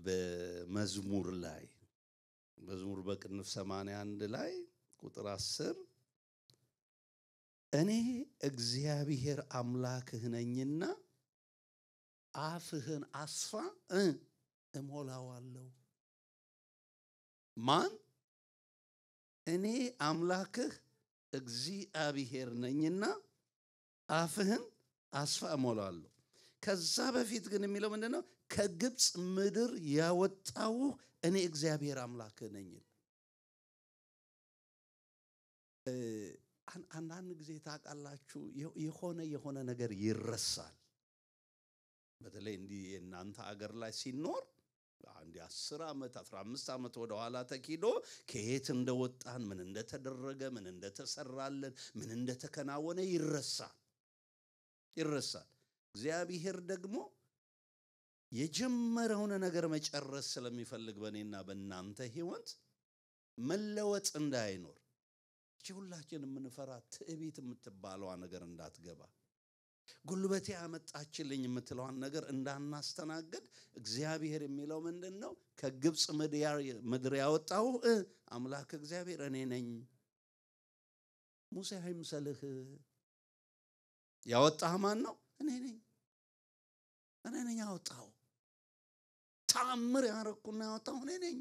በመዝሙር ላይ መዝሙር በቅንፍ 81 ላይ ቁጥር 10 እኔ እግዚአብሔር አምላክህ ነኝና አፍህን አስፋ እሞላዋለሁ ማን እኔ አምላክህ እግዚአብሔር ነኝና አፍህን አስፋ እሞላዋለሁ ከዛ በፊት ግን የሚለው ምንድነው ከግብጽ ምድር ያወጣው እኔ እግዚአብሔር አምላክህ ነኝ አንዳንድ ጊዜ ታውቃላችሁ የሆነ ነገር ይረሳል በተለይ እንዲህ እናንተ አገር ላይ ሲኖር አንድ 10 አመት 15 አመት ወደ ኋላ ተኪዶ ከየት እንደወጣን ምን እንደተደረገ ምን እንደተሰራለን ምን እንደተከናወነ ይረሳል እግዚአብሔር ደግሞ የጀመረውን ነገር መጨረስ ስለሚፈልግ በእኔና በእናንተ ህይወት መለወጥ እንዳይኖር ሁላችን የምንፈራ ትዕቢት የምትባለው ነገር እንዳትገባ ጉልበቴ ያመጣችልኝ የምትለዋን ነገር እንዳናስተናግድ እግዚአብሔር የሚለው ምንድነው ከግብጽ ምድር ያወጣው አምላክ እግዚአብሔር እኔ ነኝ ሙሴ አይምሰልህ ያወጣህ ማን ነው እኔ ነኝ ያወጣው ታምር ያረኩና ያወጣው እኔ ነኝ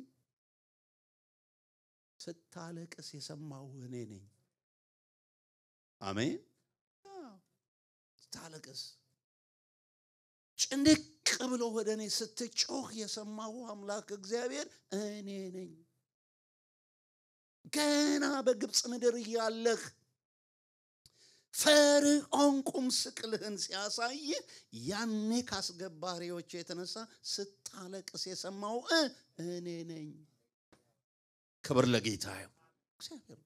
ስታለቅስ የሰማው እኔ ነኝ አሜን ስታለቅስ ጭንቅ ብሎ ወደኔ ስትጮህ የሰማው አምላክ እግዚአብሔር እኔ ነኝ ገና በግብጽ ምድር ያለህ ፈርዖን ቁም ስቅልህን ሲያሳይ ያኔ ካስገባሪዎች የተነሳ ስታለቅስ የሰማው እኔ ነኝ ክብር ለጌታ ይሁን እግዚአብሔር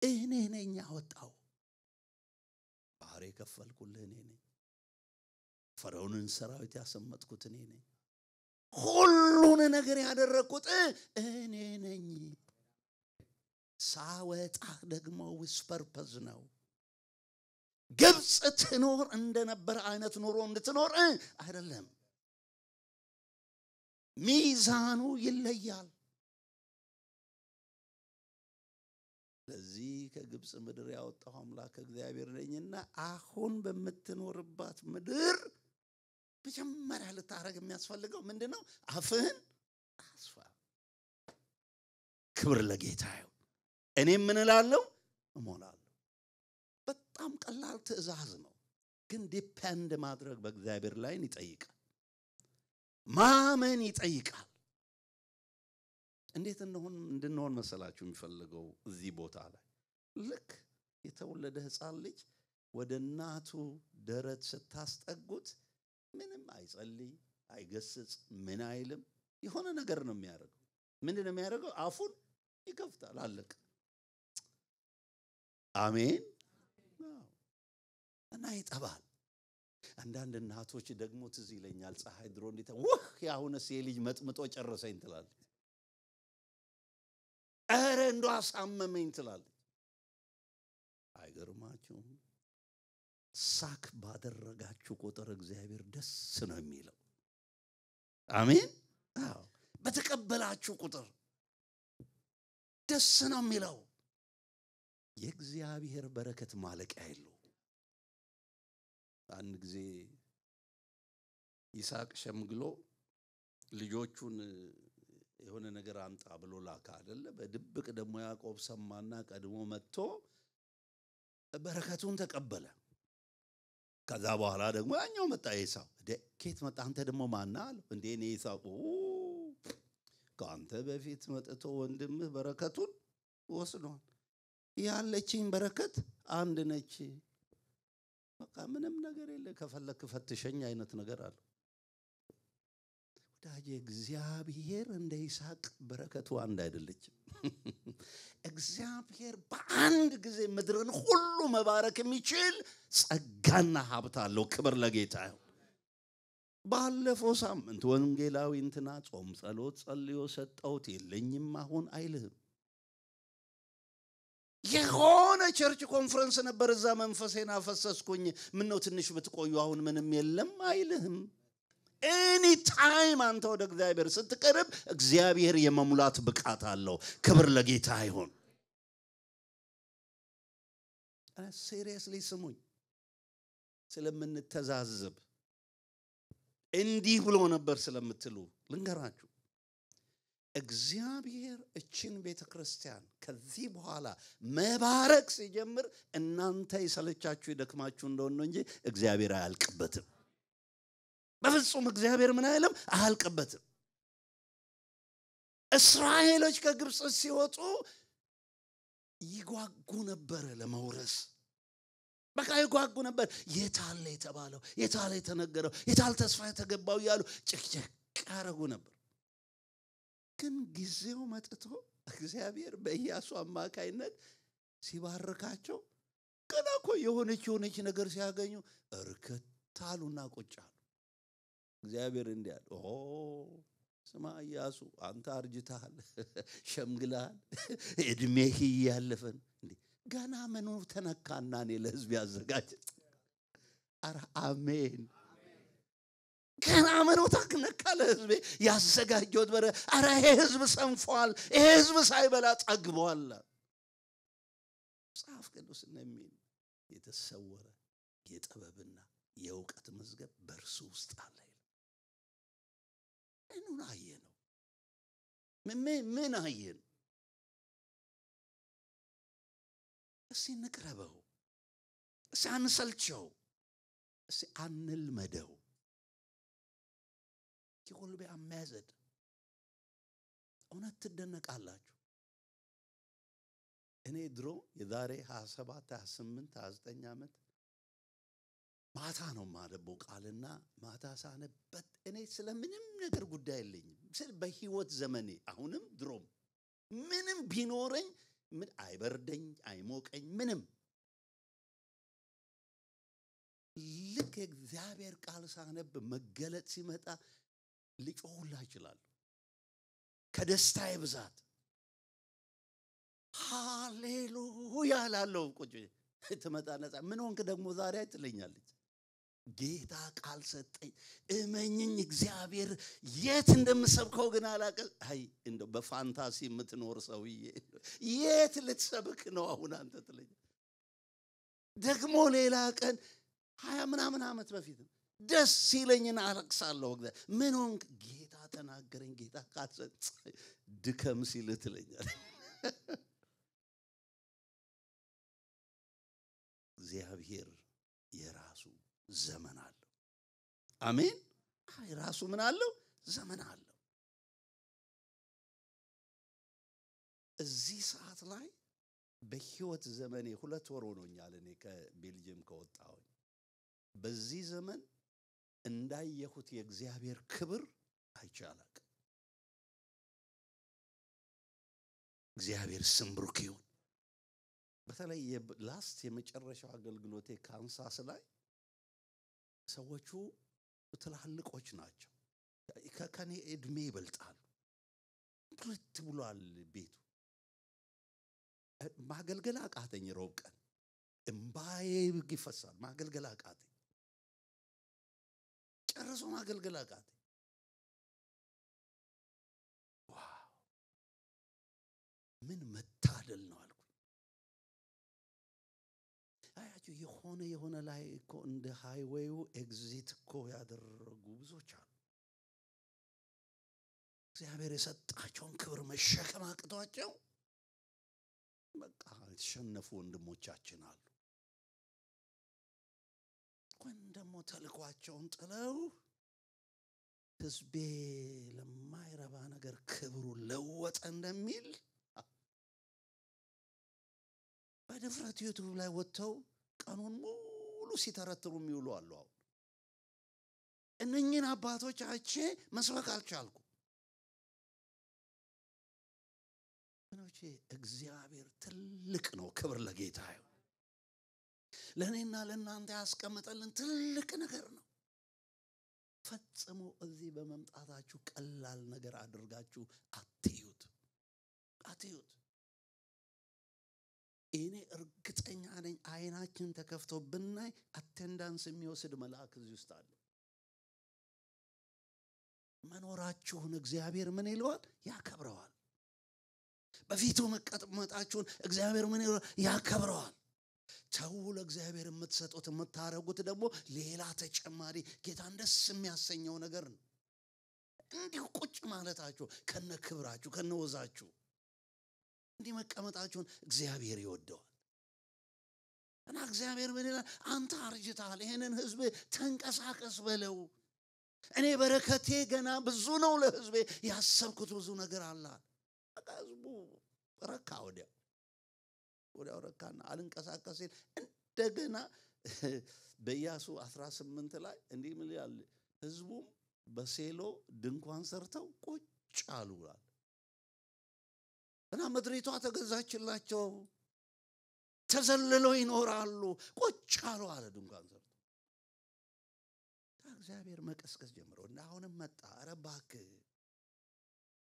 እኔ ነኝ ያወጣው ባህር የከፈልኩልህ እኔ ነኝ ፈርዖንን ሰራዊት ያሰመጥኩት እኔ ነኝ ሁሉን ነገር ያደረኩት እኔ ነኝ ሳወጣ ደግሞ with purpose ነው ግብጽ ትኖር እንደነበር አይነት ኑሮ እንድትኖር አይደለም ሚዛኑ ይለያል ለዚህ ከግብጽ ምድር ያወጣው አምላክ እግዚአብሔር ነኝና አሁን በመትኖርባት ምድር በጀመሪያ ልታረግ የሚያስፈልገው ምንድነው አፍህን አስፋ ክብር ለጌታ ይሁን እኔ ምን እላለሁ እሞላለሁ በጣም ቀላል ትእዛዝ ነው ግን ዲፔንድ ማድረግ በእግዚአብሔር ላይ ይጠይቃል ማመን ይጠይቃል እንዴት እንድንሆን መሰላችሁ የሚፈልገው እዚህ ቦታ ላይ ልክ የተወለደ ሕፃን ልጅ ወደ እናቱ ደረት ስታስጠጉት ምንም አይጸልይ አይገስጽ ምን አይልም የሆነ ነገር ነው የሚያደርገው ምንድነው የሚያደርገው አፉን ይከፍታል አለቀ አሜን እና ይጠባል አንዳንድ እናቶች ደግሞ ትዝ ይለኛል ፀሐይ ድሮ እንዴት ያሁንስ የልጅ መጥምጦ ጨረሰኝ ትላለች አረ እንደው አሳመመኝ ትላለች አይገርማችሁም ሳክ ባደረጋችሁ ቁጥር እግዚአብሔር ደስ ነው የሚለው አሜን አዎ በተቀበላችሁ ቁጥር ደስ ነው የሚለው የእግዚአብሔር በረከት ማለቂያ የለው አንድ ጊዜ ይስሐቅ ሸምግሎ ልጆቹን የሆነ ነገር አምጣ ብሎ ላካ አይደለ በድብቅ ደግሞ ያዕቆብ ሰማና ቀድሞ መጥቶ በረከቱን ተቀበለ ከዛ በኋላ ደግሞ ያኛው መጣ ኢሳው ከየት መጣ አንተ ደግሞ ማን አለ እንዴ እኔ ኢሳው ካንተ በፊት መጥቶ ወንድምህ በረከቱን ወስዷል ያለችኝ በረከት አንድ ነች በቃ ምንም ነገር የለ ከፈለክ ፈትሸኝ አይነት ነገር አለ ወዳጄ እግዚአብሔር እንደ ይስሐቅ በረከቱ አንድ አይደለች እግዚአብሔር በአንድ ጊዜ ምድርን ሁሉ መባረክ የሚችል ጸጋና ሀብት አለው ክብር ለጌታ ይሁን ባለፈው ሳምንት ወንጌላዊ እንትና ጾም ጸሎት ጸልዮ ሰጠውት የለኝም አሁን አይልህም የሆነ ቸርች ኮንፈረንስ ነበር እዛ መንፈሴን አፈሰስኩኝ ምን ነው ትንሽ ብትቆዩ አሁን ምንም የለም አይልህም any time አንተ ወደ እግዚአብሔር ስትቀርብ እግዚአብሔር የመሙላት ብቃት አለው ክብር ለጌታ ይሁን seriously ስሙኝ ስለምንተዛዘብ እንዲህ ብሎ ነበር ስለምትሉ ልንገራችሁ እግዚአብሔር እቺን ቤተክርስቲያን ከዚህ በኋላ መባረክ ሲጀምር እናንተ ይሰለቻችሁ ይደክማችሁ እንደሆነ እንጂ እግዚአብሔር አያልቅበትም በፍጹም እግዚአብሔር ምን አይልም አያልቅበትም እስራኤሎች ከግብጽ ሲወጡ ይጓጉ ነበር ለመውረስ በቃ ይጓጉ ነበር የታለ የተባለው የታለ የተነገረው የታለ ተስፋ የተገባው ያሉ ጭቅጭቅ ያረጉ ነበር ግን ጊዜው መጥቶ እግዚአብሔር በኢያሱ አማካይነት ሲባርካቸው ከናኮ የሆነች ነገር ሲያገኙ እርከታሉና ቁጫሉ እግዚአብሔር እንዲያል ስማ ኢያሱ አንተ አርጅታል ሸምግላል እድሜህ ያለፈን እንዴ ገና ምኑ ተነካና እኔ ለህዝብ ያዘጋጅ አረ አሜን ገና ምኑ ተነካ ለህዝብ ያዘጋጀውት በረ አረ ይሄ ህዝብ ሰንፏል ይሄ ህዝብ ሳይበላ ጠግቧል መጽሐፍ ቅዱስ እንደሚል የተሰወረ የጥበብና የእውቀት መዝገብ በእርሱ ውስጥ አለ እኑን አየነው ምን አየን እስቲ ንቅረበው እስቲ አንሰልቸው እስቲ አንልመደው ይቆልበ አማዘድ እውነት ትደነቃላችሁ እኔ ድሮ የዛሬ 27 28 29 ዓመት ማታ ነው ማለበው ቃልና ማታ ሳነበት እኔ ስለምንም ነገር ጉዳይ የለኝም በህይወት ዘመኔ አሁንም ድሮም ምንም ቢኖረኝ ምን አይበርደኝ አይሞቀኝ ምንም ልክ እግዚአብሔር ቃል ሳነብ መገለጥ ሲመጣ ሊጮህላ ይችላል ከደስታዬ ብዛት ሃሌሉያ ላለው ቁጭ ትመጣና ምን ሆንክ ደግሞ ዛሬ አይትለኛለች ጌታ ቃል ሰጠኝ እመኝኝ እግዚአብሔር የት እንደምሰብከው ግን አላቀ አይ እንደው በፋንታሲ የምትኖር ሰውዬ የት ልትሰብክ ነው አሁን አንተ ትለኝ ደግሞ ሌላ ቀን 20 ምናምን ዓመት በፊት ደስ ሲለኝና አለቅሳለሁ ምን ሆንክ ጌታ ተናገረኝ ጌታ ቃል ሰጠኝ ድከም ሲል ትለኛል እግዚአብሔር የራሱ ዘመን አለው አሜን ራሱ ምን አለው ዘመን አለው እዚህ ሰዓት ላይ በህይወት ዘመኔ 2 ወር ሆኖኛል እኔ ከቤልጂየም ከወጣሁ በዚህ ዘመን እንዳየሁት የእግዚአብሔር ክብር አይቻላቅ እግዚአብሔር ስም ብሩክ ይሁን በተለይ ላስት የመጨረሻው አገልግሎቴ ካንሳስ ላይ ሰዎቹ ትላልቆች ናቸው ከከኔ እድሜ ይበልጣሉ ብርት ብሏል ቤቱ ማገልገል አቃተኝ ሮብ ቀን እምባዬ ይፈሳል ማገልገል አቃተኝ ጨርሶ ማገልገል አቃተኝ ዋው ምን መታደል ነው አልኩ አያችሁ የሆነ ላይ እኮ እንደ ሃይዌው ኤግዚት እኮ ያደረጉ ብዙዎች አሉ እግዚአብሔር የሰጣቸውን ክብር መሸከም አቅቷቸው በቃ የተሸነፉ ወንድሞቻችን አሉ ቆን ደሞ ተልኳቸውን ጥለው ህዝቤ ለማይረባ ነገር ክብሩ ለወጠ እንደሚል በድፍረት ዩቲዩብ ላይ ወጥተው ቀኑን ሙሉ ሲተረትሩ የሚውሉ አሉ አሁን እነኚህን አባቶች አቼ መስበክ አልቻልኩም ወንዶቼ እግዚአብሔር ትልቅ ነው ክብር ለጌታ ይሁን ለኔና ለናንተ ያስቀመጠልን ትልቅ ነገር ነው ፈጽሞ እዚህ በመምጣታችሁ ቀላል ነገር አድርጋችሁ አትዩት አይናችን ተከፍቶ ብናይ አቴንዳንስ የሚወስድ መልአክ እዚህ ውስጥ አለ። መኖራችሁን እግዚአብሔር ምን ይለዋል? ያከብረዋል። በፊቱ መቀመጣችሁን እግዚአብሔር ምን ይለዋል? ያከብረዋል። ተው ለእግዚአብሔር የምትሰጡት የምታረጉት ደግሞ ሌላ ተጨማሪ ጌታን ደስ የሚያሰኘው ነገር ነው። እንዲሁ ቁጭ ማለታችሁ ከነ ክብራችሁ ከነ ወዛችሁ እንዲህ መቀመጣችሁን እግዚአብሔር ይወደዋል። እና እግዚአብሔር ምን ይላል? አንተ አርጅተሃል፣ ይሄንን ህዝብ ተንቀሳቀስ በለው። እኔ በረከቴ ገና ብዙ ነው፣ ለህዝቤ ያሰብኩት ብዙ ነገር አለ። ህዝቡ ረካ፣ ወዲያው ረካና አልንቀሳቀስ ሲል እንደገና በኢያሱ 18 ላይ እንዲህ ምን ይላል? ህዝቡም በሴሎ ድንኳን ሰርተው ቁጭ አሉ ይላል። እና ምድሪቷ ተገዛችላቸው፣ ተዘልለው ይኖራሉ፣ ቁጭ አሉ አለ። ድንኳን ሰርተው እግዚአብሔር መቀስቀስ ጀምሮ እና አሁንም መጣ። ኧረ እባክህ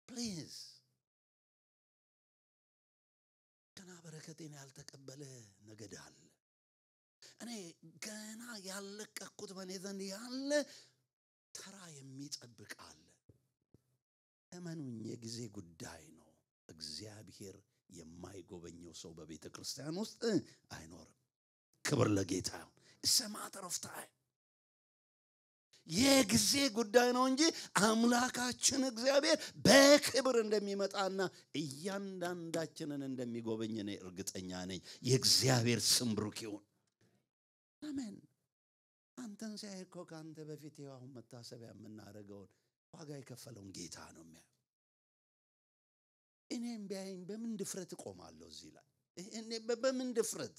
ፕሊዝ፣ ገና በረከቴን ያልተቀበለ ነገድ አለ። እኔ ገና ያለቀኩት በኔ ዘንድ ያለ ተራ የሚጠብቅ አለ። እመኑኝ፣ የጊዜ ጉዳይ ነው። እግዚአብሔር የማይጎበኘው ሰው በቤተ ክርስቲያን ውስጥ አይኖርም። ክብር ለጌታ ይሁን። It's a matter of time። የጊዜ ጉዳይ ነው እንጂ አምላካችን እግዚአብሔር በክብር እንደሚመጣና እያንዳንዳችንን እንደሚጎበኝ እኔ እርግጠኛ ነኝ። የእግዚአብሔር ስም ብሩክ ይሁን። አሜን። አንተን ሲያይ እኮ ካንተ በፊት ይኸው አሁን መታሰቢያ የምናደርገውን ዋጋ የከፈለውን ጌታ ነው የሚያየው። እኔም ቢያየኝ በምን ድፍረት እቆማለሁ እዚህ ላይ? እኔ በምን ድፍረት?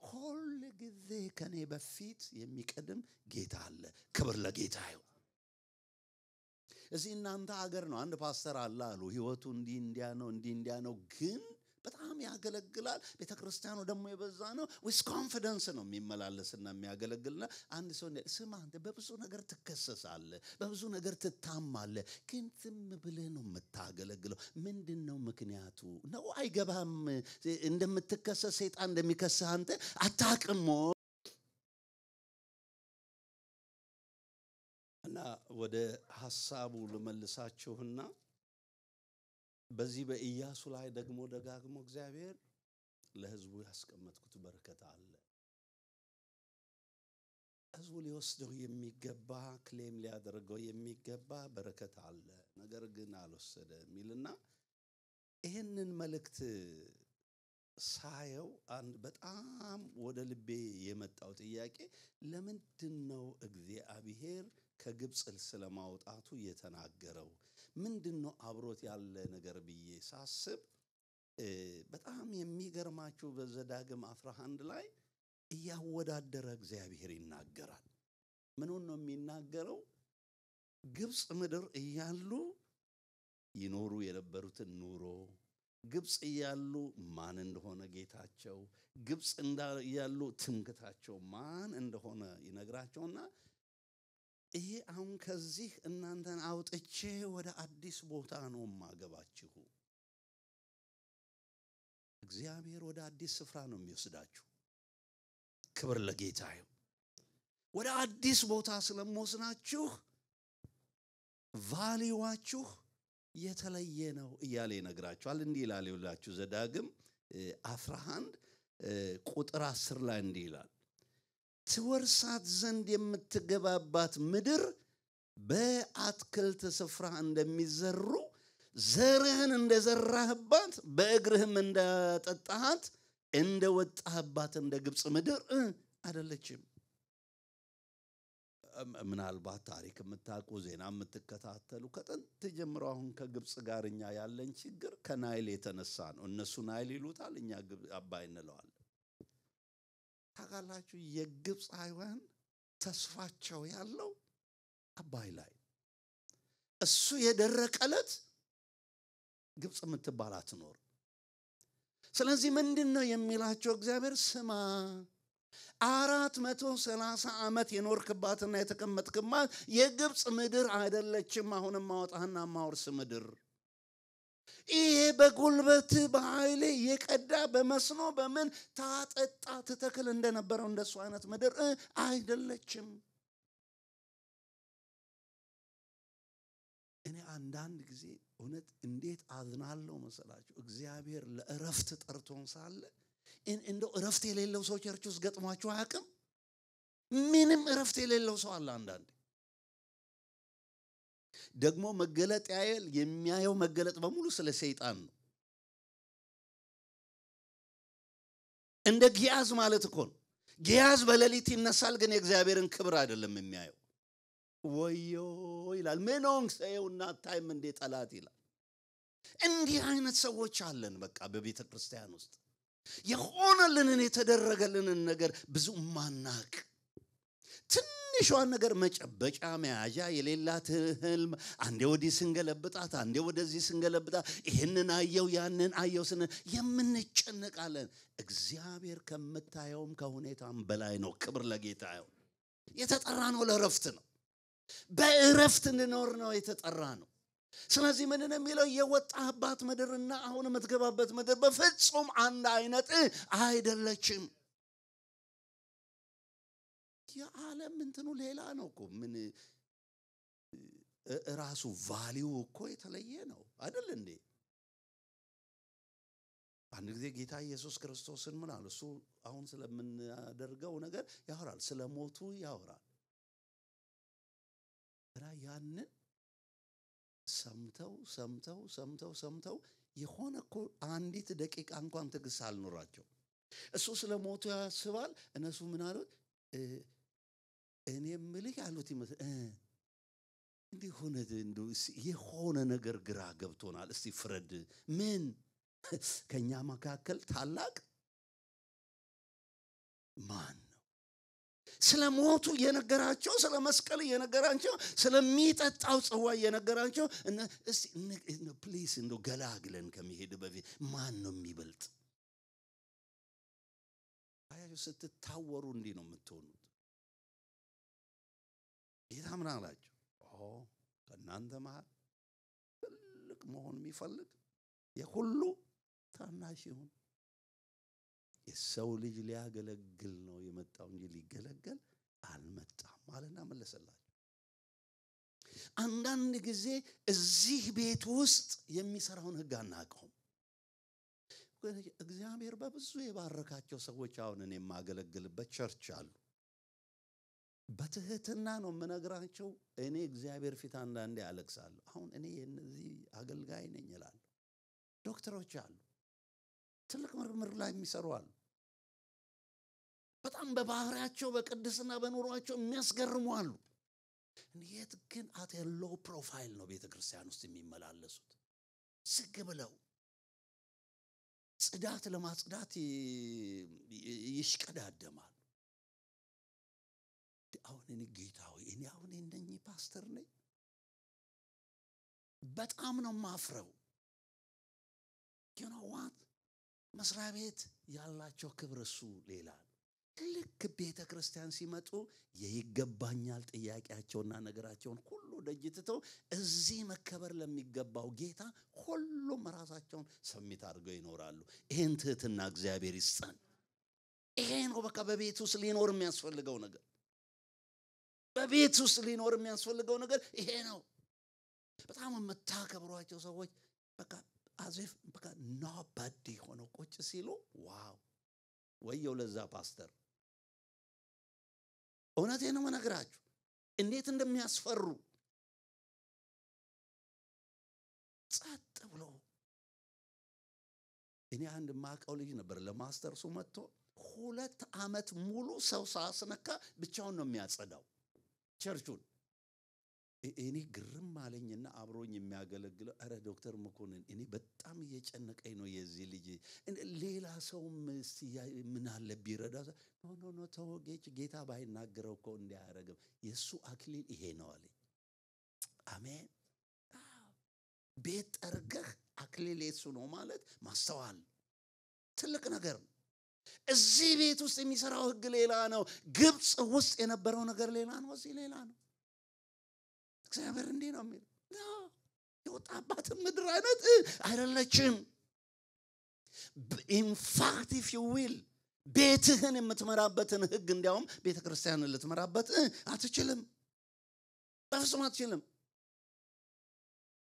ሁል ጊዜ ከኔ በፊት የሚቀድም ጌታ አለ። ክብር ለጌታ ይሁን። እዚህ እናንተ ሀገር ነው አንድ ፓስተር አለ አሉ። ህይወቱ እንዲያ ነው ግን በጣም ያገለግላል። ቤተ ክርስቲያኑ ደግሞ የበዛ ነው። with confidence ነው የሚመላለስና የሚያገለግልና አንድ ሰው ስማ አንተ በብዙ ነገር ትከሰሳለህ፣ በብዙ ነገር ትታማለህ፣ ግን ዝም ብለህ ነው የምታገለግለው። ምንድነው ምክንያቱ? ነው አይገባም። እንደምትከሰስ ሰይጣን እንደሚከስህ አንተ አታውቅም። እና ወደ ሐሳቡ ልመልሳችሁና በዚህ በኢያሱ ላይ ደግሞ ደጋግሞ እግዚአብሔር ለህዝቡ ያስቀመጥኩት በረከት አለ። ህዝቡ ሊወስደው የሚገባ ክሌም ሊያደርገው የሚገባ በረከት አለ፣ ነገር ግን አልወሰደም ይልና ይሄንን መልእክት ሳየው በጣም ወደ ልቤ የመጣው ጥያቄ ለምንድነው እግዚአብሔር ከግብጽ ስለማውጣቱ የተናገረው? ምንድነው አብሮት ያለ ነገር ብዬ ሳስብ በጣም የሚገርማችሁ በዘዳግም 11 ላይ እያወዳደረ እግዚአብሔር ይናገራል። ምኑን ነው የሚናገረው? ግብጽ ምድር እያሉ ይኖሩ የነበሩትን ኑሮ፣ ግብጽ እያሉ ማን እንደሆነ ጌታቸው፣ ግብጽ እያሉ ትምክታቸው ማን እንደሆነ ይነግራቸውና ይሄ አሁን ከዚህ እናንተን አውጥቼ ወደ አዲስ ቦታ ነው ማገባችሁ። እግዚአብሔር ወደ አዲስ ስፍራ ነው የሚወስዳችሁ። ክብር ለጌታ ይሁን። ወደ አዲስ ቦታ ስለምወስናችሁ ቫልዩዋችሁ የተለየ ነው እያለ ይነግራችኋል። እንዲህ ይላል ይላችሁ ዘዳግም 11 ቁጥር 10 ላይ እንዲህ ይላል፣ ትወርሳት ዘንድ የምትገባባት ምድር በአትክልት ስፍራ እንደሚዘሩ ዘርህን እንደዘራህባት በእግርህም እንዳጠጣሃት እንደወጣህባት እንደ ግብጽ ምድር አይደለችም። ምናልባት ታሪክ የምታውቁ ዜና የምትከታተሉ ከጥንት ጀምሮ አሁን ከግብጽ ጋር እኛ ያለን ችግር ከናይል የተነሳ ነው። እነሱ ናይል ይሉታል፣ እኛ አባይ እንለዋለን። ታውቃላችሁ የግብጻውያን ተስፋቸው ያለው አባይ ላይ፣ እሱ የደረቀለት ግብጽ የምትባል አትኖር። ስለዚህ ምንድነው የሚላቸው እግዚአብሔር? ስማ 430 ዓመት የኖርክባትና የተቀመጥክባት የግብጽ ምድር አይደለችም አሁንም ማውጣህና ማውርስ ምድር። ይሄ በጉልበት በኃይል የቀዳ በመስኖ በምን ታጠጣ ትተክል እንደነበረው እንደሱ አይነት ምድር አይደለችም። እኔ አንዳንድ ጊዜ እውነት እንዴት አዝናለሁ መሰላችሁ። እግዚአብሔር ለእረፍት ጠርቶን ሳለ እንደው እረፍት የሌለው ሰው ቸርች ውስጥ ገጥሟችሁ አያውቅም? ምንም እረፍት የሌለው ሰው አለ አንዳንዴ። ደግሞ መገለጥ ያየል የሚያየው መገለጥ በሙሉ ስለ ሰይጣን ነው። እንደ ጊያዝ ማለት እኮ ነው። ጊያዝ በሌሊት ይነሳል፣ ግን የእግዚአብሔርን ክብር አይደለም የሚያየው። ወዮ ይላል። ምንሆንክ ሰውና ታይም እንደ ጠላት ይላል። እንዲህ አይነት ሰዎች አለን በቃ በቤተ ክርስቲያን ውስጥ የሆነልንን የተደረገልንን ነገር ብዙ ማናቅ፣ ትንሿን ነገር መጨበጫ መያዣ የሌላት ህልም አንዴ ወዲህ ስንገለብጣት አንዴ ወደዚህ ስንገለብጣት ይሄንን አየው ያንን አየው ስን የምንጨነቃለን። እግዚአብሔር ከምታየውም ከሁኔታም በላይ ነው። ክብር ለጌታ ይሁን። የተጠራ ነው ለእረፍት ነው። በእረፍት እንኖር ነው የተጠራ ነው። ስለዚህ ምን ነው የሚለው? የወጣህባት ምድርና አሁን የምትገባበት ምድር በፍጹም አንድ አይነት አይደለችም። የዓለም እንትኑ ሌላ ነው እኮ። ምን ራሱ ቫልዩ እኮ የተለየ ነው አይደል እንዴ? አንድ ጊዜ ጌታ ኢየሱስ ክርስቶስን ምን አለ? እሱ አሁን ስለምናደርገው ነገር ያወራል፣ ስለሞቱ ያወራል። ያንን ሰምተው የሆነ እኮ አንዲት ደቂቃ እንኳን ትግስት አልኖራቸው። እሱ ስለሞቱ ያስባል። እነሱ ምን አሉት? እኔ ምልህ ያሉት ይመስል እንዲህ ሆነ። እንደው የሆነ ነገር ግራ ገብቶናል፣ እስቲ ፍረድ። ምን ከኛ መካከል ታላቅ ማን? ስለሞቱ የነገራቸው፣ ስለ መስቀል የነገራቸው፣ ስለሚጠጣው ጽዋ የነገራቸው። እስቲ ፕሊስ እንደው ገላግለን ከመሄድ በፊት ማን ነው የሚበልጥ? አያችሁ፣ ስትታወሩ እንዲህ ነው የምትሆኑት። ጌታ ምን አላቸው? ከእናንተ መሃል ትልቅ መሆን የሚፈልግ የሁሉ ታናሽ ይሁን። የሰው ልጅ ሊያገለግል ነው የመጣው እንጂ ሊገለገል አልመጣም አለና መለሰላቸው። አንዳንድ ጊዜ እዚህ ቤት ውስጥ የሚሰራውን ሕግ አናውቀውም። እግዚአብሔር በብዙ የባረካቸው ሰዎች አሁን እኔ የማገለግልበት ቸርች አሉ። በትህትና ነው የምነግራቸው። እኔ እግዚአብሔር ፊት አንዳንዴ አለቅሳለሁ። አሁን እኔ የነዚህ አገልጋይ ነኝ እላለሁ። ዶክተሮች አሉ፣ ትልቅ ምርምር ላይ የሚሰሩ አሉ። በጣም በባህሪያቸው በቅድስና በኑሯቸው የሚያስገርሙ አሉ። የት ግን አት ሎው ፕሮፋይል ነው ቤተ ክርስቲያን ውስጥ የሚመላለሱት። ዝግ ብለው ጽዳት ለማጽዳት ይሽቀዳደማሉ። አሁን እኔ ጌታዊ እኔ አሁን እንደኚህ ፓስተር ነኝ? በጣም ነው ማፍረው። ዋት መስሪያ ቤት ያላቸው ክብር እሱ ሌላ ነው። ልክ ቤተ ክርስቲያን ሲመጡ የይገባኛል ጥያቄያቸውና ነገራቸውን ሁሉ ደጅትተው እዚህ መከበር ለሚገባው ጌታ ሁሉም ራሳቸውን ሰሚት አድርገው ይኖራሉ። ይሄን ትህትና እግዚአብሔር ይስጠን። ይሄ ነው በቃ በቤት ውስጥ ሊኖር የሚያስፈልገው ነገር። በቤት ውስጥ ሊኖር የሚያስፈልገው ነገር ይሄ ነው። በጣም የምታከብሯቸው ሰዎች በቃ አዘፍ በቃ ኖባዲ ሆነው ቁጭ ሲሉ ዋው ወየው ለዛ ፓስተር። እውነቴን ነው የምነግራችሁ እንዴት እንደሚያስፈሩ። ጸጥ ብሎ እኔ አንድ ማቀው ልጅ ነበር ለማስተርሱ መጥቶ 2 ዓመት ሙሉ ሰው ሳስነካ ብቻውን ነው የሚያጸዳው ቸርቹን። እኔ ግርም አለኝና አብሮኝ የሚያገለግለው አረ ዶክተር መኮንን እኔ በጣም እየጨነቀኝ ነው የዚህ ልጅ ሌላ ሰውም ምን አለ ቢረዳ። ኖ ተወጌች ጌታ ባይናገረው እኮ እንዲያረጋም የሱ አክሊል ይሄ ነው አለ። አሜን። ቤት ጠርገህ አክሊል የሱ ነው ማለት ማስተዋል ትልቅ ነገር ነው። እዚህ ቤት ውስጥ የሚሰራው ሕግ ሌላ ነው። ግብጽ ውስጥ የነበረው ነገር ሌላ ነው፣ እዚህ ሌላ ነው። እግዚአብሔር እንዲህ ነው የሚለው የወጣባት ምድር አይነት አይደለችም in fact if you will ቤትህን የምትመራበትን ህግ እንዲያውም ቤተክርስቲያንን ልትመራበት አትችልም በፍጹም አትችልም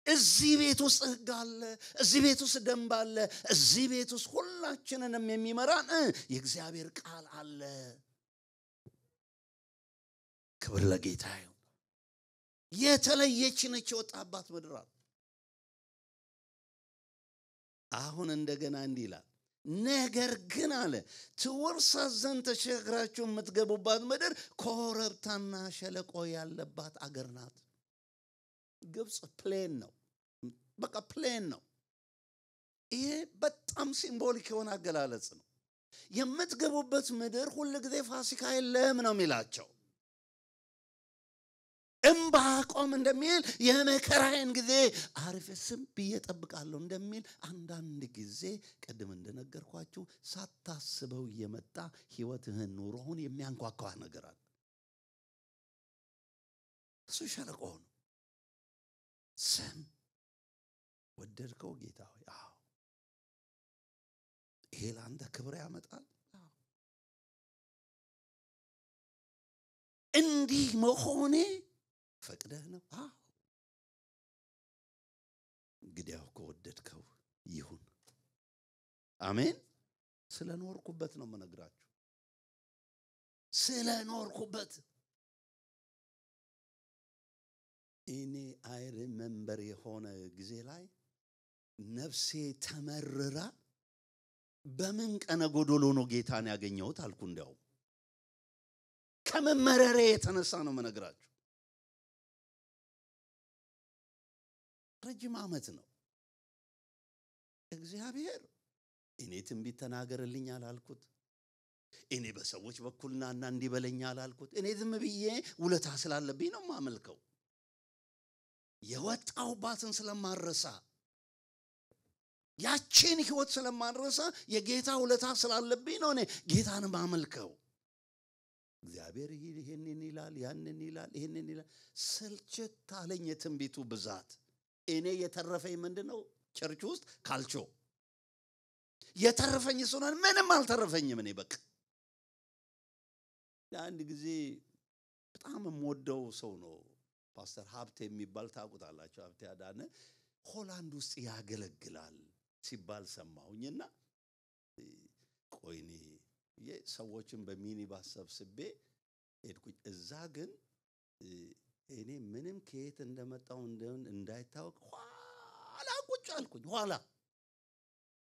እዚህ ቤት ውስጥ ህግ አለ እዚህ ቤት ውስጥ ደንብ አለ እዚህ ቤት ውስጥ ሁላችንንም የሚመራን የእግዚአብሔር ቃል አለ ክብር ለጌታ ይሁን የተለየች ነች የወጣባት ምድር አሁን እንደገና እንዲህ ይላል ነገር ግን አለ ትወርሳት ዘንድ ተሻግራችሁ የምትገቡባት ምድር ኮረብታና ሸለቆ ያለባት አገር ናት ግብጽ ፕሌን ነው በቃ ፕሌን ነው ይሄ በጣም ሲምቦሊክ የሆነ አገላለጽ ነው የምትገቡበት ምድር ሁሉ ጊዜ ፋሲካ የለም ነው የሚላቸው እምባቆም እንደሚል የመከራዬን ጊዜ አርፈስም በየጠብቃለሁ እንደሚል አንዳንድ ጊዜ ቀደም እንደነገርኳችሁ ሳታስበው የመጣ ህይወትህን ኑሮህን የሚያንኳኳ ነገር አለ እሱ ሸለቆ ነው ስም ወደድከው ጌታ ሆይ አዎ ይሄ ላንተ ክብር ያመጣል እንዲህ መሆኔ ፈቅደህ ነው አዎ እንግዲያው ከወደድከው ይሁን አሜን ስለኖርኩበት ነው መነግራችሁ ስለኖርኩበት እኔ አይ ሪሜምበር የሆነ ጊዜ ላይ ነፍሴ ተመረራ በምን ቀነ ጎዶሎ ነው ጌታን ያገኘሁት አልኩ እንዲያው ከመመረሬ የተነሳ ነው መነግራችሁ ረጅም ዓመት ነው እግዚአብሔር እኔ ትንቢት ተናገርልኝ አላልኩት እኔ በሰዎች በኩልና እንዲበለኝ አላልኩት እኔ ዝም ብዬ ውለታ ስላለብኝ ነው ማመልከው የወጣውባትን ስለማረሳ ያቺን ህይወት ስለማረሳ የጌታ ውለታ ስላለብኝ ነው እኔ ጌታን ማመልከው እግዚአብሔር ይሄንን ይላል ያንን ይላል ይሄንን ይላል ስልችት አለኝ የትንቢቱ ብዛት እኔ የተረፈኝ ምንድነው ቸርች ውስጥ ካልቾ የተረፈኝ ሱናን ምንም አልተረፈኝም እኔ በቃ አንድ ጊዜ በጣም የምወደው ሰው ነው ፓስተር ሀብቴ የሚባል ታውቁታላችሁ ሀብቴ አዳነ ሆላንድ ውስጥ ያገለግላል ሲባል ሰማሁኝና ቆይኔ የሰዎችን በሚኒባስ ሰብስቤ ሄድኩኝ እዛ ግን እኔ ምንም ከየት እንደመጣው እንዳይታወቅ ኋላ ቁጭ አልኩኝ ኋላ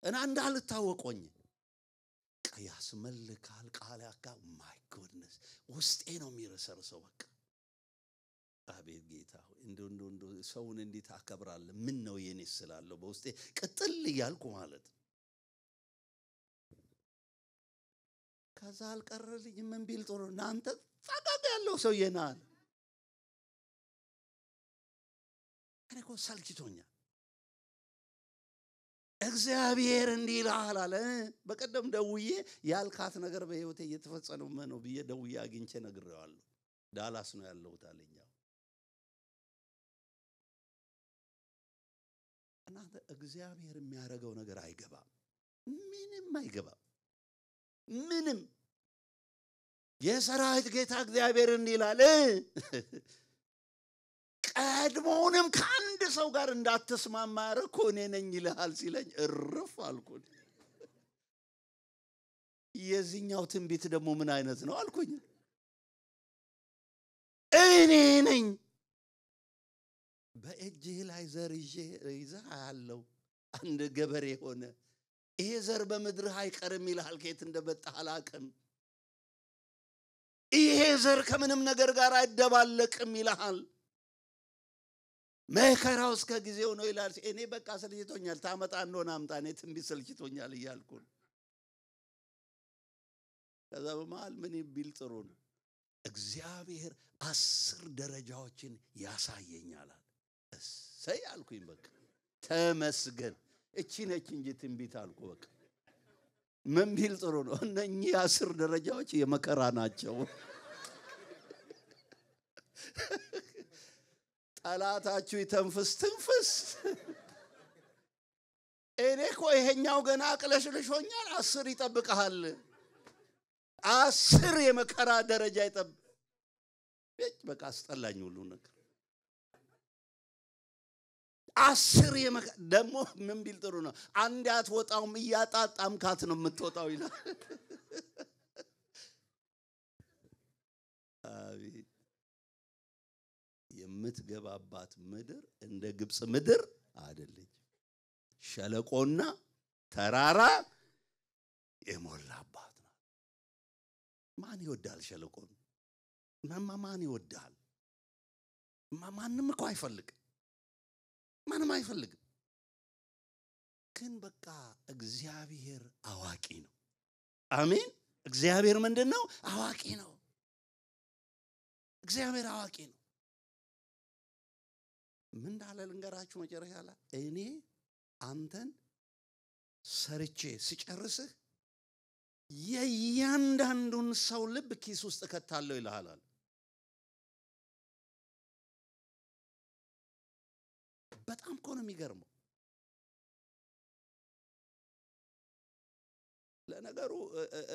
እና እንዳልታወቆኝ ያስመልካል ቃል ያካ ማይ ጉድነስ ውስጤ ነው የሚረሰርሰው በቃ አቤት ጌታ ሆይ እንዶ ሰውን እንዴት አከብራለ ምን ነው የኔ ስላለው በውስጤ ቅጥል ይያልኩ ማለት ከዛ አልቀረልኝ ምን ቢል ጥሩ እናንተ ፈቃድ ያለው ሰው የናል እኮ ሰልችቶኛል እግዚአብሔር እንዲላል አለ በቀደም ደውዬ ያልካት ነገር በህይወቴ እየተፈጸመ ነው ብዬ ደውዬ አግኝቼ ነግሬዋለሁ ዳላስ ነው ያለው ታለኛው እና እግዚአብሔር የሚያረጋው ነገር አይገባም ምንም አይገባም ምንም የሰራዊት ጌታ እግዚአብሔር እንዲላል ቀድሞውንም ከአንድ ሰው ጋር እንዳትስማማ ያረኩ እኔ ነኝ ይልሃል ሲለኝ እርፍ አልኩኝ የዚህኛው ትንቢት ደግሞ ምን አይነት ነው አልኩኝ እኔ ነኝ በእጅህ ላይ ዘር ይዘህ ያለው አንድ ገበሬ ሆነ ይሄ ዘር በመድርህ አይቀርም ይልሃል ከየት እንደመጣ አላቀም ይሄ ዘር ከምንም ነገር ጋር አይደባለቅም ይልሃል መከራው እስከ ጊዜው ነው ይላል እኔ በቃ ሰልችቶኛል ታመጣ እንደሆነ አምጣ እኔ ትንቢት ሰልችቶኛል እያልኩ ከዛ በመሃል ምን ይብል ጥሩ ነው እግዚአብሔር 10 ደረጃዎችን ያሳየኛል እሰይ አልኩኝ በቃ ተመስገን እቺ ነች እንጂ ትንቢት አልኩ በቃ ምን ቢል ጥሩ ነው እነኚህ 10 ደረጃዎች የመከራ ናቸው ጠላታችሁ ይተንፍስ ትንፍስ እኔ እኮ ይሄኛው ገና አቅለሽልሾኛል 10 ይጠብቀሃል 10 የመከራ ደረጃ ይጠብቅ በቃ አስጠላኝ ሁሉ ነገር 10 ደግሞ ምን ቢል ጥሩ ነው አንድ አትወጣውም እያጣጣምካት ነው የምትወጣው ይላል አቤት የምትገባባት ምድር እንደ ግብጽ ምድር አይደለች ሸለቆና ተራራ የሞላባት ነው ማን ይወዳል ሸለቆን ማን ይወዳል ማንም እኮ አይፈልግም ማንም አይፈልግም ግን በቃ እግዚአብሔር አዋቂ ነው አሜን እግዚአብሔር ምንድነው አዋቂ ነው እግዚአብሔር አዋቂ ነው ምን እንዳለ ልንገራችሁ መጨረሻ ላይ እኔ አንተን ሰርቼ ሲጨርስህ የእያንዳንዱን ሰው ልብ ኪስ ውስጥ ከታለው ይላል በጣም እኮ ነው የሚገርመው ለነገሩ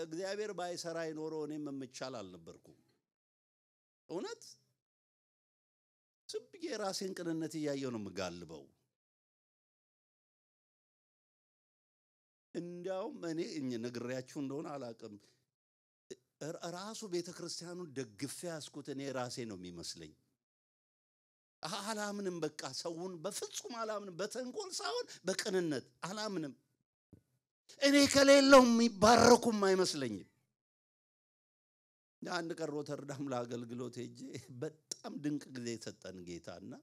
እግዚአብሔር ባይሰራ ይኖረው እኔም መምቻል አልነበርኩም እውነት ስብዬ ራሴን ቅንነት ያየው ነው መጋልበው እንዲያውም እኔ ነግሬያችሁ እንደሆነ አላቅም ራሱ ቤተክርስቲያኑ ደግፍ ያስኩት እኔ ራሴ ነው የሚመስለኝ አላምንም በቃ ሰውን በፍጹም አላምንም በተንኮል ሳይሆን በቅንነት አላምንም እኔ ከሌለው የሚባረኩም አይመስለኝም አንድ ቀን ሮተርዳም ለአገልግሎት ሄጄ በጣም ድንቅ ጊዜ ተሰጠን ጌታና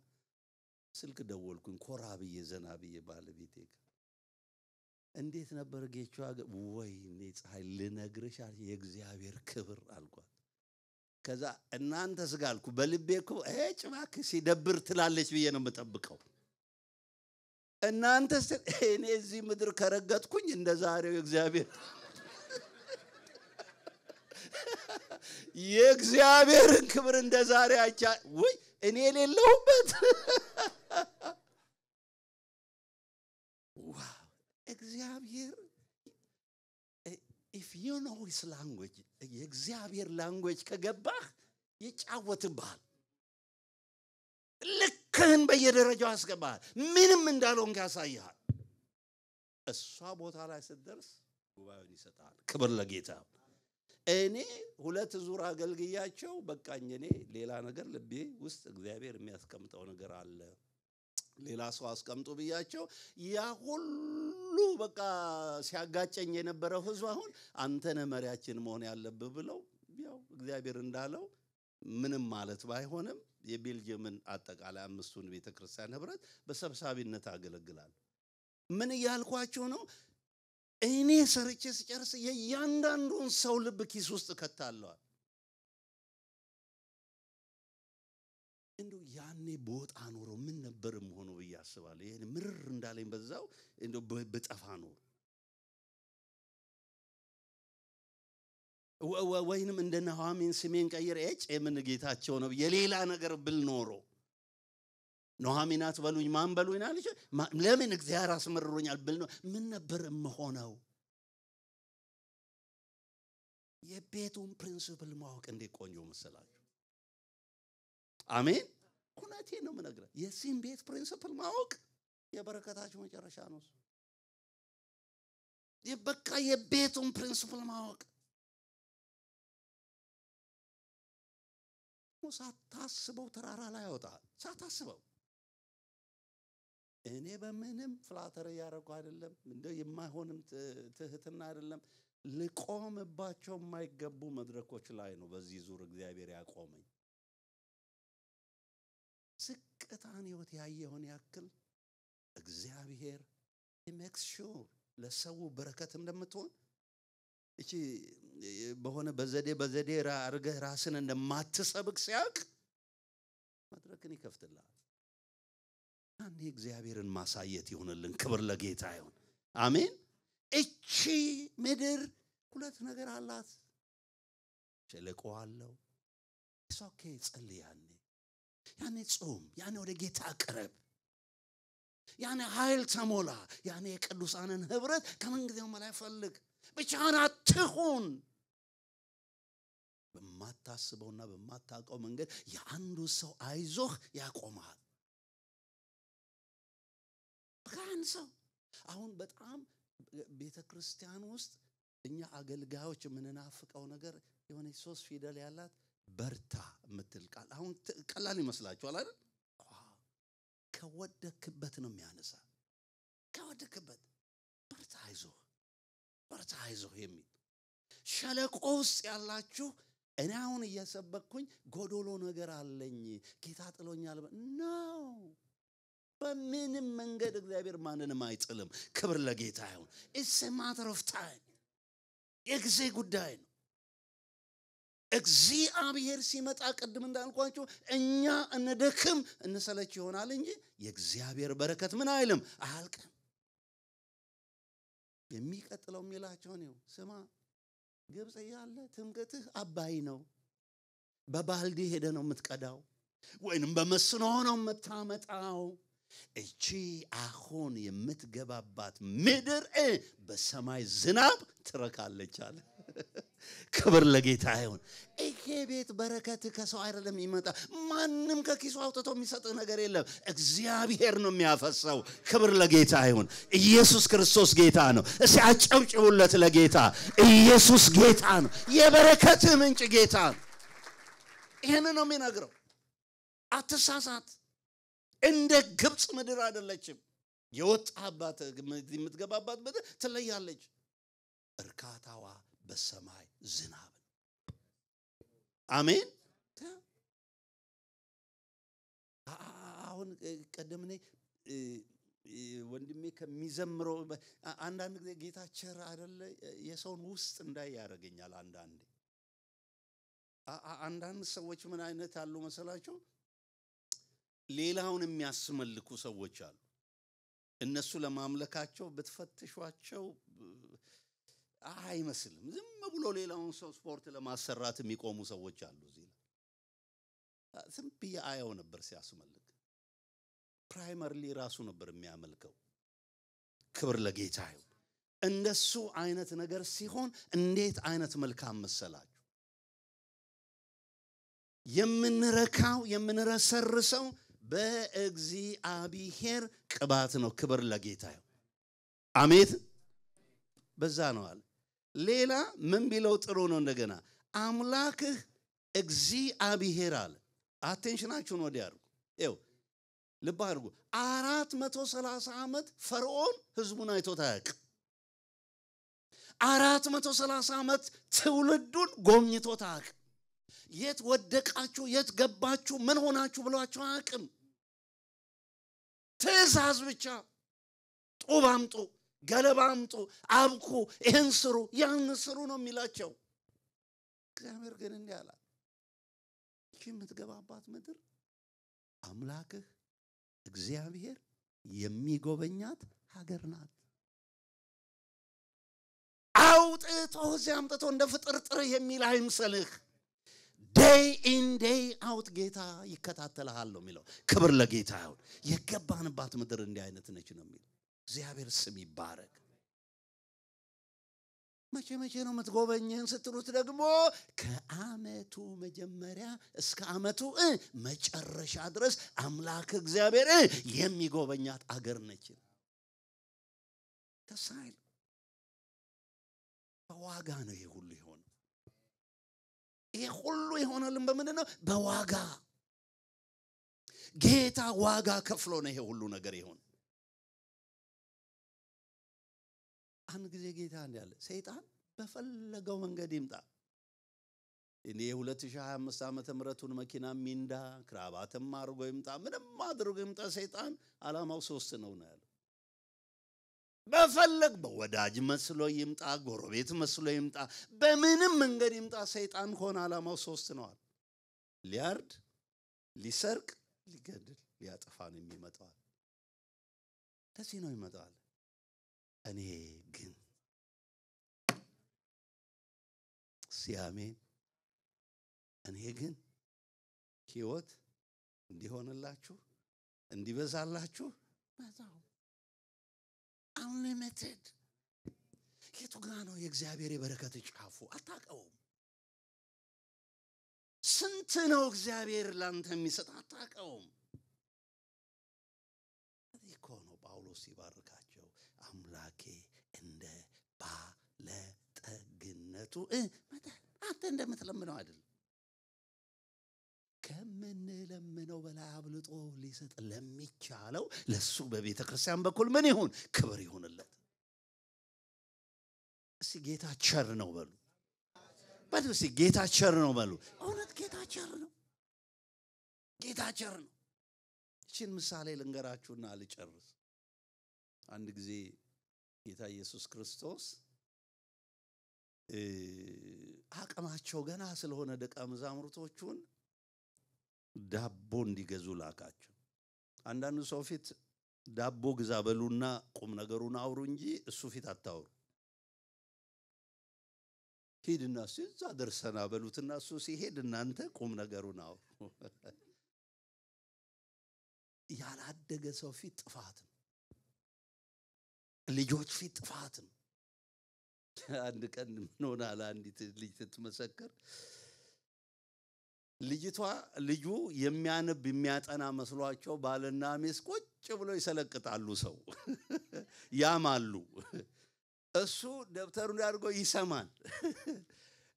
ስልክ ደወልኩኝ ኮራብዬ ዘናብዬ ባለቤቴ እንዴት ነበር ጌቹ ወይኔ ፀሐይ ልነግርሽ የእግዚአብሔር ክብር አልኳት ከዛ እናንተ ስጋልኩ በልቤኩ ጭማክ ሲደብር ትላለች ብዬ ነው መጠብቀው እናንተ እኔ እዚህ ምድር ከረገጥኩኝ እንደዛሬው የእግዚአብሔርን ክብር እንደዛሬ አቻ ወይ እኔ ሌለውበት ዋው እግዚአብሔር if you know his language የእግዚአብሔር language ከገባህ ይጫወትብሃል ልክህን በየደረጃው አስገባሃል ምንም እንዳልሆንክ ያሳይሃል እሷ ቦታ ላይ ስትደርስ ጉባኤውን ይሰጣል ክብር ለጌታ እኔ ሁለት ዙር አገልግያቸው በቃኝ እኔ ሌላ ነገር ልቤ ውስጥ እግዚአብሔር የሚያስቀምጠው ነገር አለ ሌላ ሰው አስቀምጡ ብያቸው ያ ሁሉ በቃ ሲያጋጨኝ የነበረው ህዝብ አሁን አንተነ መሪያችን መሆን ያለብህ ብለው ያው እግዚአብሔር እንዳለው ምንም ማለት ባይሆንም የቤልጂየምን አጠቃላይ አምስቱን ቤተክርስቲያን ህብረት በሰብሳቢነት አገለግላል ምን ያልኳቸው ነው እኔ ሰርቼ ሲጨርስ የእያንዳንዱን ሰው ልብ ኪስ ውስጥ ከታለው እንደው ያኔ ቦጣ ኖሮ ምን ነበርም ሆኖ በያስባለ ይሄን ምርር እንዳለኝ በዛው እንደው በጠፋ ነው ወይንም እንደ ነሐሚን ስሜን ቀይር የምን ጌታቸው ነው የሌላ ነገር ብል ኖሮ ነሐሚናት በሉኝ ማን በሉኝ አለች ለምን እግዚአብሔር አስመርሮኛል ብል ነው ምን ነበርም ሆነው የቤቱን ፕሪንሲፕል ማወቅ እንደ ቆንጆ መሰላችሁ አሜን ኩነቴ ነው ምነግራ የሲም ቤት ፕሪንሲፕል ማወቅ የበረከታችሁ መጨረሻ ነው የበቃ የቤቱን ፕሪንሲፕል ማወቅ ሳታስበው ተራራ ላይ ያወጣል ሳታስበው እኔ በምንም ፍላተር ያረኩ አይደለም እንደ የማይሆንም ትህትና አይደለም ልቆምባቸው የማይገቡ መድረኮች ላይ ነው በዚህ ዙር እግዚአብሔር ያቆመኝ ስቅታን ህይወት ያየውን ያክል እግዚአብሔር makes sure ለሰው በረከት እንደምትሆን እቺ በሆነ በዘዴ አርገህ ራስን እንደማትሰብክ ሲያቅ መድረክን ይከፍትልሃል አንዴ እግዚአብሔርን ማሳየት ይሆንልን ክብር ለጌታ ይሁን አሜን እቺ ምድር ሁለት ነገር አላት ሸለቆ አለው ኦኬ ጸልያኔ ያኔ ጾም፣ ያኔ ወደ ጌታ ቅረብ፣ ያኔ ኃይል ተሞላ፣ ያኔ የቅዱሳንን ህብረት ከመንገዴው ላይ ፈልግ። ብቻህን አትሁን። በማታስበውና በማታውቀው መንገድ የአንዱ ሰው አይዞህ ያቆማል። በካን ሰው አሁን በጣም ቤተክርስቲያን ውስጥ እኛ አገልጋዮች የምንናፍቀው ነገር የሆነ 3 ፊደል ያላት በርታ የምትል ቃል አሁን ቀላል ይመስላችኋል አይደል? ከወደክበት ነው የሚያነሳ። ከወደክበት በርታ አይዞህ የሚል ሸለቆ ውስጥ ያላችሁ እኔ አሁን እየሰበኩኝ ጎዶሎ ነገር አለኝ ጌታ ጥሎኛል ነው። በምንም መንገድ እግዚአብሔር ማንንም አይጥልም። ክብር ለጌታ ይሁን። it's a matter of time። የጊዜ ጉዳይ ነው። እግዚአብሔር ሲመጣ ቅድም እንዳልኳችሁ እኛ እንደክም እንሰለች ይሆናል እንጂ የእግዚአብሔር በረከት ምን አይልም አያልቅም። የሚቀጥለው የሚላቸው ነው ስማ ግብጽ ያለ ትምክህትህ አባይ ነው። በባልዲ ሄደ ነው የምትቀዳው ወይንም በመስኖ ነው የምታመጣው። እቺ አሁን የምትገባባት ምድር በሰማይ ዝናብ ትረካለች አለ። ክብር ለጌታ ይሁን። ይሄ ቤት በረከት ከሰው አይደለም ይመጣ። ማንም ከኪሱ አውጥቶ የሚሰጥ ነገር የለም። እግዚአብሔር ነው የሚያፈሰው። ክብር ለጌታ ይሁን። ኢየሱስ ክርስቶስ ጌታ ነው። እስኪ አጨብጭቡለት ለጌታ። ኢየሱስ ጌታ ነው። የበረከት ምንጭ ጌታ ነው። ይሄን ነው የሚነግረው። አትሳሳት። እንደ ግብጽ ምድር አይደለችም። የወጣባት የምትገባባት ምድር ትለያለች። እርካታዋ በሰማይ ዝናብ። አሜን። አሁን ቀደምኔ ወንድሜ ከሚዘምረው አንዳንድ ጊዜ ጌታ ቸር አይደለ የሰውን ውስጥ እንዳይ ያደርገኛል። አንዳንድ ሰዎች ምን አይነት አሉ መሰላችሁ? ሌላውን የሚያስመልኩ ሰዎች አሉ። እነሱ ለማምለካቸው በተፈትሿቸው አይመስልም። ዝም ብሎ ሌላውን ሰው ስፖርት ለማሰራት የሚቆሙ ሰዎች አሉ። እዚህ ዝም ብዬ አየው ነበር ሲያስመልክ። ፕራይመርሊ ራሱ ነበር የሚያመልከው። ክብር ለጌታ ይሁን። እንደሱ አይነት ነገር ሲሆን እንዴት አይነት መልካም መሰላችሁ? የምንረካው የምንረሰርሰው በእግዚአብሔር ቅባት ነው። ክብር ለጌታ ይሁን። አሜን። በዛ ነው አለ። ሌላ ምን ቢለው ጥሩ ነው? እንደገና አምላክህ እግዚአብሔር አለ። አቴንሽናችሁን ወዲያ አድርጉ። ይኸው ልብ አድርጉ። 430 ዓመት ፈርዖን ህዝቡን አይቶት አያውቅም። 430 ዓመት ትውልዱን ጎብኝቶት አያውቅም። የት ወደቃችሁ የት ገባችሁ ምን ሆናችሁ ብሏችሁ አያውቅም። ትእዛዝ ብቻ ጡብ አምጡ፣ ገለባ አምጡ፣ አብኩ፣ ይህን ስሩ ያን ስሩ ነው የሚላቸው። እግዚአብሔር ግን እንዲህ አለ፣ ይህች የምትገባባት ምድር አምላክህ እግዚአብሔር የሚጎበኛት ሀገር ናት። አውጥቶ እዚያ አምጥቶ እንደ ፍጥርጥር የሚል አይምሰልህ። day in day out ጌታ ይከታተልሃል ነው የሚለው። ክብር ለጌታ ይሁን። የገባንባት ምድር እንዲህ አይነት ነች ነው የሚለው። እግዚአብሔር ስም ይባረክ። መቼ ነው የምትጎበኘን ስትሉት ደግሞ ከዓመቱ መጀመሪያ እስከ ዓመቱ መጨረሻ ድረስ አምላክ እግዚአብሔር የሚጎበኛት አገር ነች። ተሳይል በዋጋ ነው ይሄ ሁሉ የሆነው። ይሄ ሁሉ የሆነልን በምንድን ነው? በዋጋ። ጌታ ዋጋ ከፍሎ ነው ይሄ ሁሉ ነገር የሆነ። አንድ ጊዜ ጌታ እንዳለ ሰይጣን በፈለገው መንገድ ይምጣ። እኔ 2025 ዓመተ ምህረቱን መኪና ሚንዳ ክራባትም አድርጎ ይምጣ ምንም አድርጎ ይምጣ፣ ሰይጣን ዓላማው 3 ነው ያለው። በፈለግ በወዳጅ መስሎ ይምጣ፣ ጎረቤት መስሎ ይምጣ፣ በምንም መንገድ ይምጣ፣ ሰይጣን ሆነ ዓላማው 3 ነው። ሊያርድ፣ ሊሰርቅ፣ ሊገድል፣ ሊያጠፋ ነው የሚመጣው። ለዚህ ነው ይመጣል። እኔ ግን ሲያሜን እኔ ግን ሕይወት እንዲሆንላችሁ እንዲበዛላችሁ በዛው unlimited የቱ ጋር ነው የእግዚአብሔር የበረከት ጫፉ? አታውቀውም። ስንት ነው እግዚአብሔር ላንተ የሚሰጥ? አታውቀውም። እኮ ነው ጳውሎስ ሲባርካቸው አምላኬ እንደ ባለጠግነቱ መጠን አንተ እንደምትለምነው አይደለም፣ ከምንለምነው በላይ አብልጦ ሊሰጥ ለሚቻለው ለሱ በቤተ ክርስቲያን በኩል ምን ይሁን? ክብር ይሁንለት። እስቲ ጌታ ቸር ነው በሉ። እስቲ ጌታ ቸር ነው በሉ። እውነት ጌታ ቸር ነው። ጌታ ቸር ነው። እቺን ምሳሌ ልንገራችሁና ልጨርስ። አንድ ጊዜ ጌታ ኢየሱስ ክርስቶስ አቅማቸው ገና ስለሆነ ደቀ መዛሙርቶቹን ዳቦ እንዲገዙ ላካቸው። አንዳንዱ ሰው ፊት ዳቦ ግዛ በሉና ቁም ነገሩን አውሩ እንጂ እሱ ፊት አታውሩ። ሂድና እዛ ደርሰና በሉትና እሱ ሲሄድ እናንተ ቁም ነገሩን አውሩ። ያላደገ ሰው ፊት ጥፋት ነው። ልጆች ፊት ጥፋት ነው። አንድ ቀን ምን ሆነ አለ አንዲት ልጅ ስትመሰክር፣ ልጁ የሚያነብ የሚያጠና መስሏቸው ባልና ሚስት ቁጭ ብሎ ይሰለቅጣሉ። ሰው ያማሉ። እሱ ደብተሩን አድርጎ ይሰማል።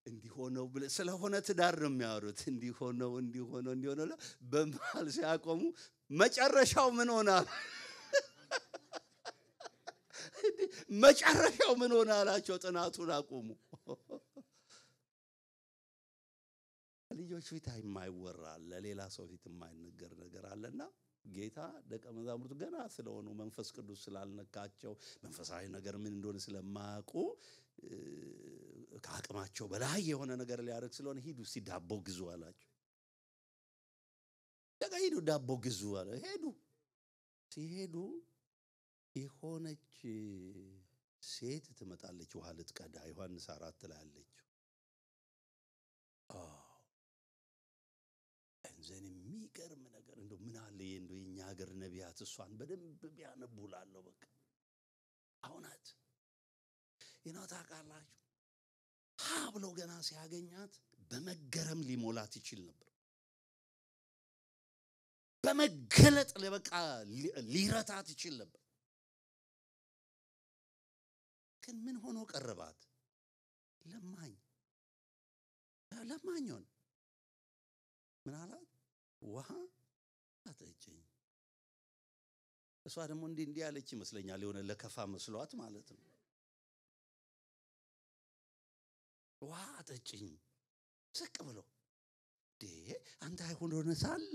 እንዲሆነው ስለሆነ ትዳር ነው የሚያወሩት። እንዲሆነው በመሃል ሲያቆሙ መጨረሻው ምን ሆነ? መጨረሻው ምን ሆነ አላቸው። ጥናቱን አቆሙ። ልጆች ፊት የማይወራ ለሌላ ሰው ፊት የማይነገር ነገር አለና ጌታ ደቀ መዛሙርቱ ገና ስለሆኑ መንፈስ ቅዱስ ስላልነካቸው መንፈሳዊ ነገር ምን እንደሆነ ስለማያውቁ ከአቅማቸው በላይ የሆነ ነገር ሊያደርግ ስለሆነ ሂዱ እስቲ ዳቦ ግዙ አላቸው። ሂዱ ዳቦ ግዙ አለ። ሲሄዱ የሆነች ሴት ትመጣለች ውሃ ልትቀዳ። ዮሐንስ 4 ላይ አለች። እንዘን የሚገርም ነገር እንደው ምን አለ እንደው የኛ ሀገር ነቢያት እሷን በደንብ ቢያነቡላለው። በቃ አሁናት ታውቃላችሁ ብሎ ገና ሲያገኛት በመገረም ሊሞላት ይችል ነበር። በመገለጥ ለበቃ ሊረታት ይችል ነበር። ግን ምን ሆኖ ቀረባት? ለማኝ ሆነ። ምን አላት? ውሃ አጠጪኝ። እሷ ደግሞ እንዲህ ያለች ይመስለኛል፣ የሆነ ለከፋ መስሏት ማለት ነው። ውሃ አጠጪኝ ዝቅ ብሎ አንተ አይሆን ሆነ ሳለ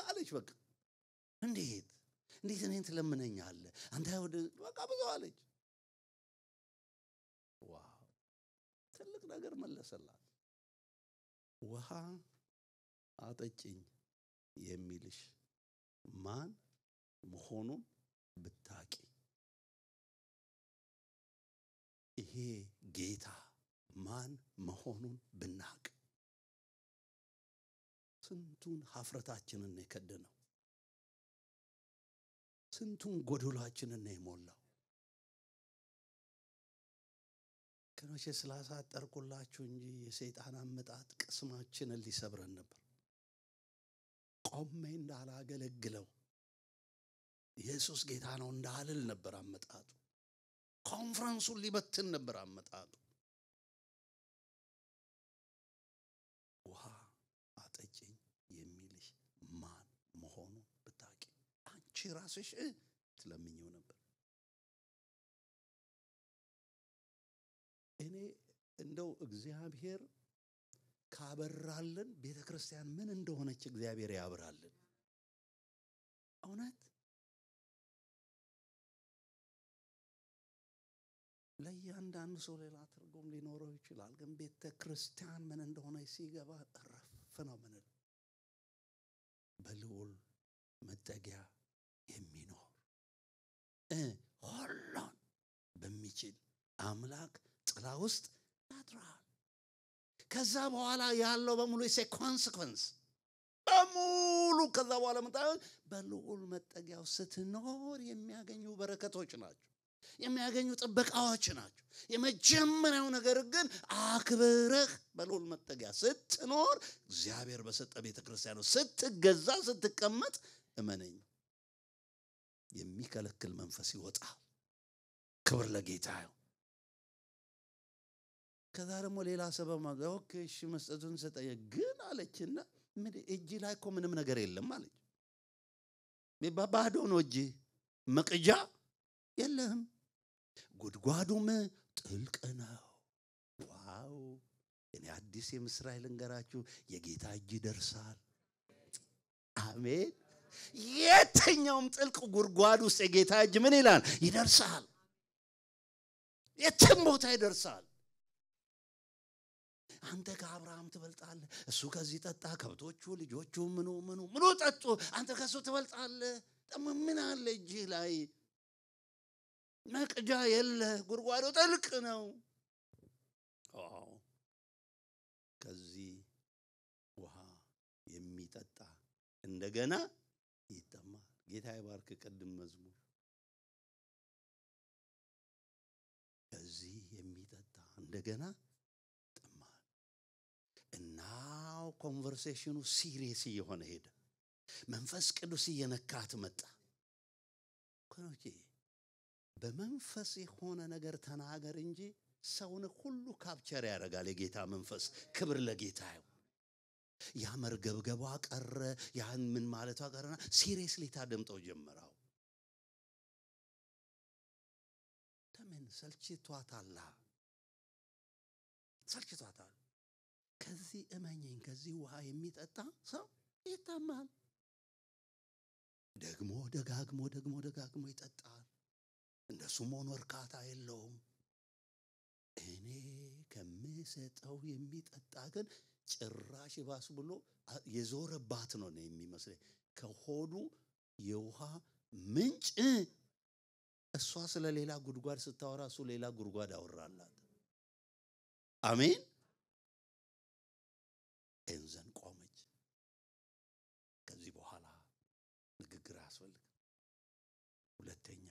አለች። በቃ እንዴት እኔን ትለምነኛለህ? አንተ ወደ በቃ ብዙ አለች። ዋው ትልቅ ነገር መለሰላት። ውሃ አጠጪኝ የሚልሽ ማን መሆኑን ብታቂ፣ ይሄ ጌታ ማን መሆኑን ብናቅ፣ ስንቱን ሀፍረታችንን የከደነው፣ ስንቱን ጎደሏችንን የሞላው። ከነሽ ስላሳጠርኩላችሁ እንጂ የሰይጣን አመጣጥ ቅስማችንን ሊሰብረን ነበር። ቆሜ እንዳላገለግለው ኢየሱስ ጌታ ነው እንዳልል ነበር አመጣጡ። ኮንፈረንሱን ሊበትን ነበር አመጣጡ። ውሃ አጠጪኝ የሚልሽ ማን መሆኑን ብታቂ፣ አንቺ ራስሽ ትለምኚው ነበር። እኔ እንደው እግዚአብሔር ካበራልን ቤተክርስቲያን ምን እንደሆነች እግዚአብሔር ያብራልን። እውነት ለእያንዳንዱ ሰው ሌላ ትርጉም ሊኖረው ይችላል። ግን ቤተክርስቲያን ምን እንደሆነ ሲገባ እረፍ ነው። ምን በልዑል መጠጊያ የሚኖር ሁሉን በሚችል አምላክ ጥላ ውስጥ ያድራል። ከዛ በኋላ ያለው በሙሉ ኮንሲኩዌንስ በሙሉ ከዛ በኋላ መጣው በልዑል መጠጊያው ስትኖር የሚያገኙ በረከቶች ናቸው የሚያገኙ ጥበቃዎች ናቸው የመጀመሪያው ነገር ግን አክብረህ በልዑል መጠጊያ ስትኖር እግዚአብሔር በሰጠ ቤተክርስቲያን ነው ስትገዛ ስትቀመጥ እመነኝ የሚከለክል መንፈስ ይወጣል ክብር ለጌታ ይሁን ከዛ ደግሞ ሌላ ሰበብ ማለት ኦኬ እሺ መስጠቱን ሰጠየ ግን አለችና ምን እጂ ላይ እኮ ምንም ነገር የለም አለች ባዶ ነው እጂ መቅጃ የለም ጉድጓዱም ጥልቅ ነው ዋው እኔ አዲስ የምስራች ልንገራችሁ የጌታ እጅ ይደርሳል አሜን የትኛውም ጥልቅ ጉድጓድ ውስጥ የጌታ እጅ ምን ይላል ይደርሳል የትም ቦታ ይደርሳል አንተ ከአብርሃም ትበልጣለህ እሱ ከዚህ ጠጣ ከብቶቹ ልጆቹ ምኑ ጠጡ አንተ ከሱ ትበልጣለህ ደሞ ምን አለ እጅ ላይ መቅጃ የለ ጉድጓዱ ጥልቅ ነው ከዚህ ውሃ የሚጠጣ እንደገና ይጠማል ጌታ ይባርክ ቅድም መዝሙር ከዚህ የሚጠጣ እንደገና ይጠማል እናው ኮንቨርሴሽኑ ሲሪየስ እየሆነ ሄደ መንፈስ ቅዱስ እየነካት መጣ ኮኖቼ በመንፈስ የሆነ ነገር ተናገር እንጂ ሰውን ሁሉ ካፕቸር ያደርጋል የጌታ መንፈስ ክብር ለጌታ ይሁን ያ መርገብገቧ ቀረ ያን ምን ማለቷ ቀረና ሲሪየስሊ ታደምጠው ጀመረው ተመን ሰልችቷታል ከዚህ እመኘኝ ከዚህ ውሃ የሚጠጣ ሰው ይታማል ደግሞ ደጋግሞ ይጠጣል እንደሱ ሞን ወርካታ የለውም እኔ ከመሰጠው የሚጠጣ ግን ጭራሽ ባስ ብሎ የዞረባት ነው የሚመስለው ከሆዱ የውሃ ምንጭ እሷ ስለሌላ ጉድጓድ ስታወራ እሱ ሌላ ጉድጓድ አወራላት አሜን እንዘን ቆመች ከዚህ በኋላ ንግግር አስፈልግ ሁለተኛ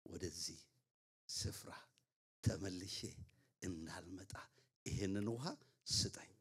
ወደዚህ ስፍራ ተመልሼ እንዳልመጣ ይሄንን ውሃ ስጠኝ